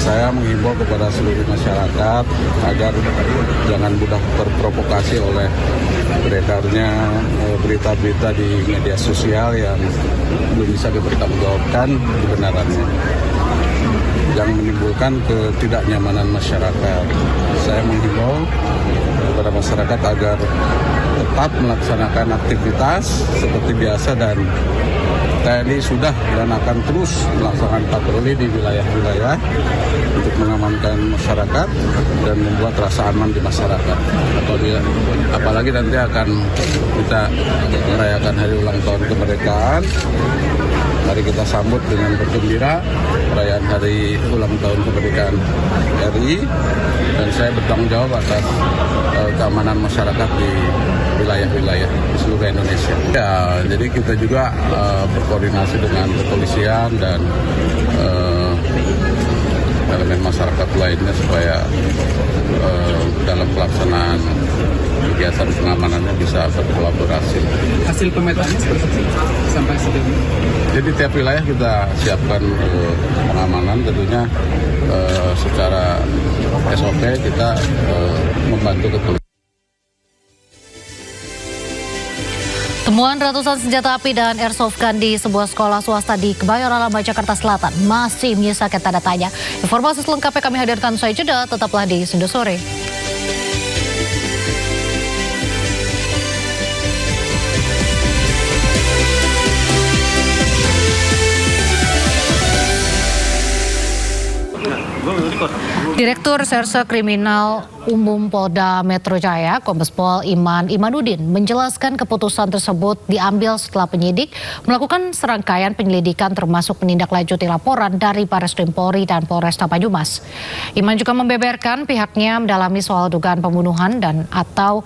Saya menghimbau kepada seluruh masyarakat agar jangan mudah terprovokasi oleh beredarnya berita-berita di media sosial yang belum bisa dipertanggungjawabkan kebenarannya, yang menimbulkan ketidaknyamanan masyarakat. Saya menghimbau kepada masyarakat agar tetap melaksanakan aktivitas seperti biasa, dan TNI sudah dan akan terus melaksanakan patroli di wilayah-wilayah untuk mengamankan masyarakat dan membuat rasa aman di masyarakat. Apalagi nanti akan kita merayakan hari ulang tahun kemerdekaan. Mari kita sambut dengan bergembira perayaan hari ulang tahun kemerdekaan RI, dan saya bertanggung jawab atas keamanan masyarakat di wilayah-wilayah di seluruh Indonesia. Ya, jadi kita juga berkoordinasi dengan kepolisian dan elemen masyarakat lainnya supaya dalam pelaksanaan kegiatan pengamanannya bisa berkolaborasi. Hasil pemetaannya seperti sampai sejauh ini? Jadi tiap wilayah kita siapkan pengamanan, tentunya secara SOP kita membantu kepolisian. Temuan ratusan senjata api dan airsoft gun di sebuah sekolah swasta di Kebayoran Lama, Jakarta Selatan masih menyisakan tanda tanya. Informasi selengkapnya kami hadirkan usai jeda, tetaplah di Sunda Sore. Direktur Serse Kriminal Umum Polda Metro Jaya, Kombes Pol Iman Imanuddin, menjelaskan keputusan tersebut diambil setelah penyidik melakukan serangkaian penyelidikan termasuk menindaklanjuti laporan dari Barreskrim Polri dan Polresta Banyumas. Iman juga membeberkan pihaknya mendalami soal dugaan pembunuhan dan atau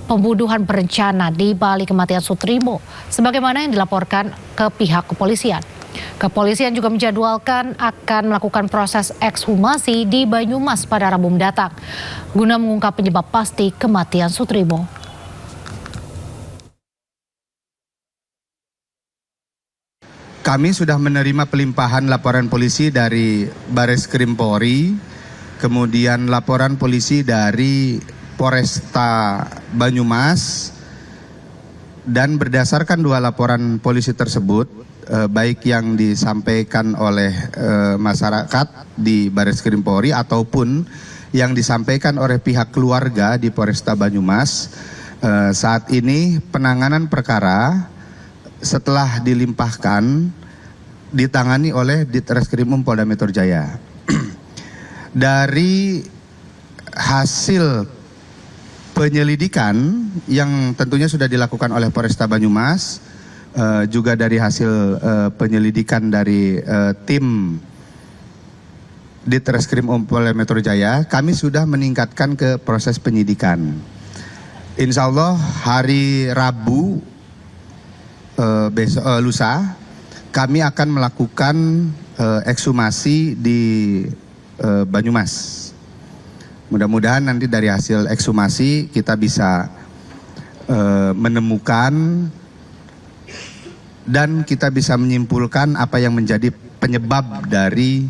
pembunuhan berencana di balik kematian Sutrimo, sebagaimana yang dilaporkan ke pihak kepolisian. Kepolisian juga menjadwalkan akan melakukan proses ekshumasi di Banyumas pada Rabu mendatang guna mengungkap penyebab pasti kematian Sutrimo. Kami sudah menerima pelimpahan laporan polisi dari Barreskrim Polri, kemudian laporan polisi dari Polresta Banyumas, dan berdasarkan dua laporan polisi tersebut, baik yang disampaikan oleh masyarakat di Barreskrim Polri ataupun yang disampaikan oleh pihak keluarga di Polresta Banyumas, saat ini penanganan perkara setelah dilimpahkan ditangani oleh Ditreskrimum Polda Metro Jaya. Dari hasil penyelidikan yang tentunya sudah dilakukan oleh Polresta Banyumas, juga dari hasil penyelidikan dari tim Ditreskrimum Polda Metro Jaya, kami sudah meningkatkan ke proses penyidikan. Insya Allah hari Rabu lusa kami akan melakukan ekshumasi di Banyumas. Mudah-mudahan nanti dari hasil ekshumasi kita bisa menemukan dan kita bisa menyimpulkan apa yang menjadi penyebab dari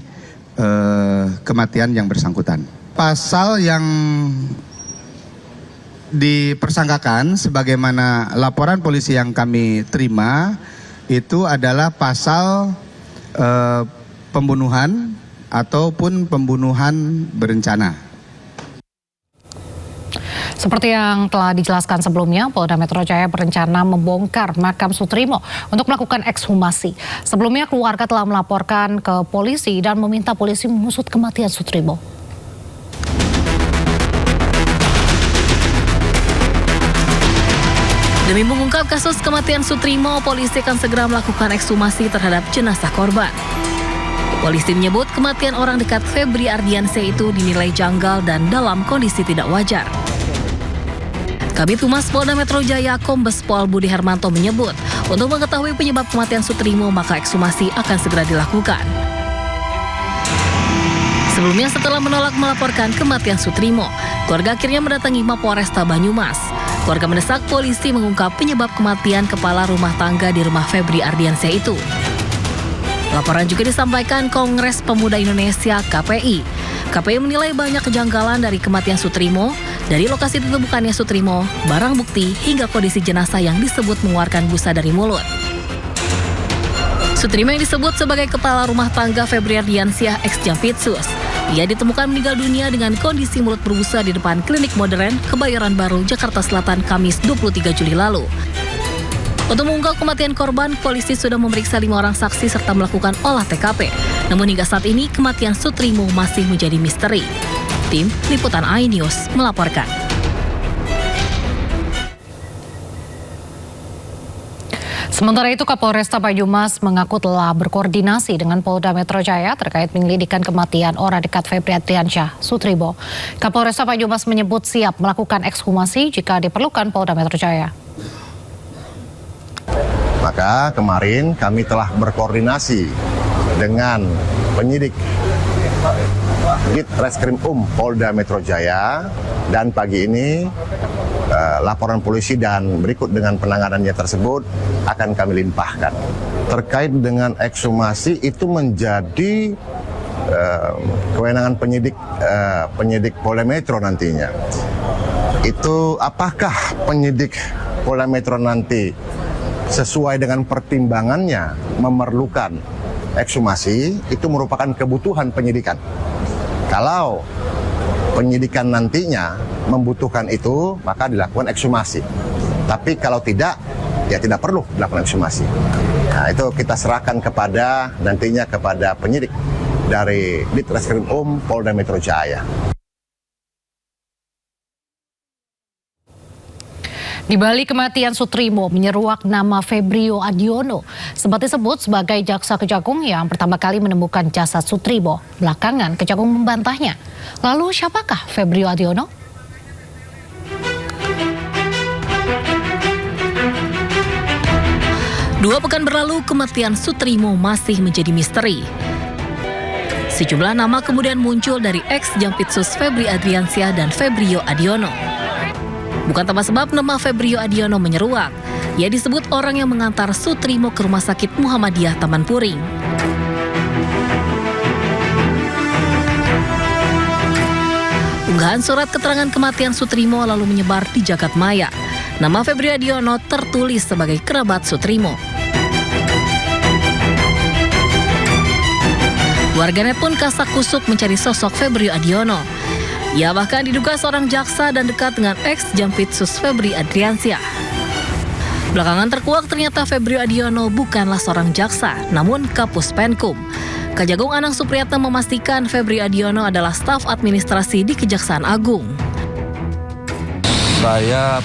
kematian yang bersangkutan. Pasal yang dipersangkakan sebagaimana laporan polisi yang kami terima itu adalah pasal pembunuhan ataupun pembunuhan berencana. Seperti yang telah dijelaskan sebelumnya, Polda Metro Jaya berencana membongkar makam Sutrimo untuk melakukan ekshumasi. Sebelumnya keluarga telah melaporkan ke polisi dan meminta polisi mengusut kematian Sutrimo. Demi mengungkap kasus kematian Sutrimo, polisi akan segera melakukan ekshumasi terhadap jenazah korban. Polisi menyebut kematian orang dekat Febri Ardiansyah itu dinilai janggal dan dalam kondisi tidak wajar. Kabid Humas Polda Metro Jaya, Kombes Pol Budi Hermanto menyebut, untuk mengetahui penyebab kematian Sutrimo maka ekshumasi akan segera dilakukan. Sebelumnya setelah menolak melaporkan kematian Sutrimo, keluarga akhirnya mendatangi Mapolresta Banyumas. Keluarga mendesak polisi mengungkap penyebab kematian kepala rumah tangga di rumah Febri Ardiansyah itu. Laporan juga disampaikan Kongres Pemuda Indonesia KPI. KPI menilai banyak kejanggalan dari kematian Soetrimo, dari lokasi ditemukannya Soetrimo, barang bukti, hingga kondisi jenazah yang disebut mengeluarkan busa dari mulut. Soetrimo yang disebut sebagai kepala rumah tangga Febri Ardiansyah ex Jampitsus. Ia ditemukan meninggal dunia dengan kondisi mulut berbusa di depan klinik modern Kebayoran Baru, Jakarta Selatan, Kamis 23 Juli lalu. Untuk mengungkap kematian korban, polisi sudah memeriksa 5 orang saksi serta melakukan olah TKP. Namun hingga saat ini kematian Soetrimo masih menjadi misteri. Tim Liputan iNews melaporkan. Sementara itu, Kapolresta Banyumas mengaku telah berkoordinasi dengan Polda Metro Jaya terkait penyelidikan kematian orang dekat Febri Ardiansyah Soetrimo. Kapolresta Banyumas menyebut siap melakukan ekshumasi jika diperlukan Polda Metro Jaya. Maka kemarin kami telah berkoordinasi dengan penyidik Ditreskrim Polda Metro Jaya, dan pagi ini laporan polisi dan berikut dengan penanganannya tersebut akan kami limpahkan. Terkait dengan ekshumasi itu menjadi kewenangan penyidik Polda Metro nantinya. Itu apakah penyidik Polda Metro nanti sesuai dengan pertimbangannya memerlukan ekshumasi, itu merupakan kebutuhan penyidikan. Kalau penyidikan nantinya membutuhkan itu, maka dilakukan ekshumasi. Tapi kalau tidak, ya tidak perlu dilakukan ekshumasi. Nah, itu kita serahkan nantinya kepada penyidik dari Ditreskrim Polda Metro Jaya. Di balik kematian Soetrimo menyeruak nama Febrio Adiono, sempat disebut sebagai jaksa Kejagung yang pertama kali menemukan jasad Soetrimo. Belakangan Kejagung membantahnya. Lalu siapakah Febrio Adiono? Dua pekan berlalu, kematian Soetrimo masih menjadi misteri. Sejumlah nama kemudian muncul dari ex Jampitsus Febri Ardiansyah dan Febrio Adiono. Bukan tanpa sebab nama Febrio Adiono menyeruak. Ia disebut orang yang mengantar Soetrimo ke Rumah Sakit Muhammadiyah Taman Puring. Unggahan surat keterangan kematian Soetrimo lalu menyebar di jagat maya. Nama Febrio Adiono tertulis sebagai kerabat Soetrimo. Warganet pun kasak kusuk mencari sosok Febrio Adiono. Ia bahkan diduga seorang jaksa dan dekat dengan ex Jampitsus Febri Ardiansyah. Belakangan terkuak ternyata Febrio Adiono bukanlah seorang jaksa, namun Kapus Penkum. Kejagung Anang Supriyatna memastikan Febrio Adiono adalah staf administrasi di Kejaksaan Agung. Saya